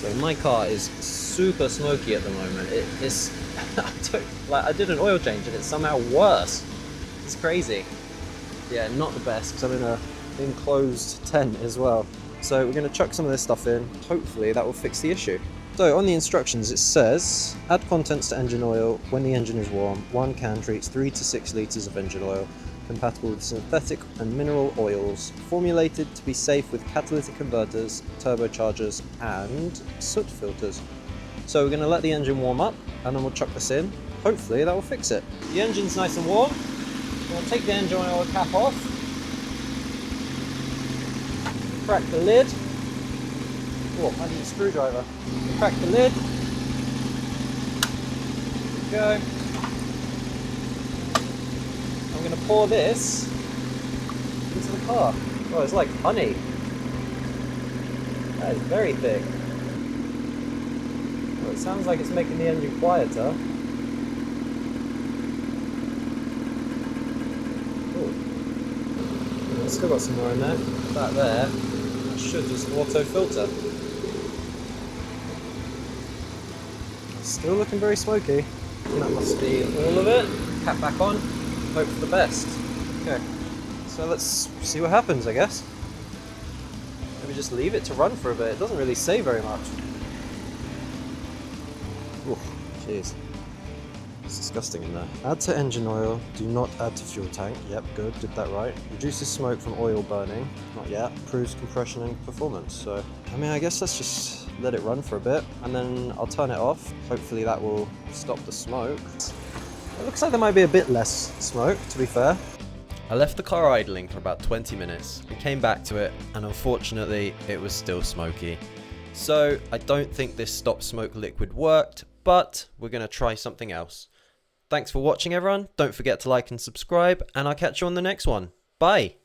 So my car is super smoky at the moment. It's I did an oil change and it's somehow worse. It's crazy. Yeah, not the best because I'm in a enclosed tent as well. So we're going to chuck some of this stuff in. Hopefully that will fix the issue. So on the instructions it says, add contents to engine oil when the engine is warm. One can treats 3 to 6 litres of engine oil, compatible with synthetic and mineral oils, formulated to be safe with catalytic converters, turbochargers and soot filters. So we're going to let the engine warm up and then we'll chuck this in. Hopefully that will fix it. The engine's nice and warm. We'll take the engine oil cap off, crack the lid. Oh, I need a screwdriver. Crack the lid. There we go. I'm going to pour this into the car. Oh, it's like honey. That is very thick. Oh, it sounds like it's making the engine quieter. Oh, still got some more in there. That there. That should just auto filter. Still looking very smoky. And that must be all of it. Cap back on. Hope for the best. Okay, so let's see what happens, I guess. Maybe just leave it to run for a bit. It doesn't really say very much. Ooh, jeez. It's disgusting in there. Add to engine oil. Do not add to fuel tank. Yep, good. Did that right. Reduces smoke from oil burning. Not yet. Improves compression and performance. So, I mean, I guess let's just let it run for a bit and then I'll turn it off. Hopefully that will stop the smoke. It looks like there might be a bit less smoke, to be fair. I left the car idling for about 20 minutes and came back to it, and unfortunately it was still smoky. So I don't think this stop smoke liquid worked, but we're going to try something else. Thanks for watching everyone, don't forget to like and subscribe, and I'll catch you on the next one. Bye!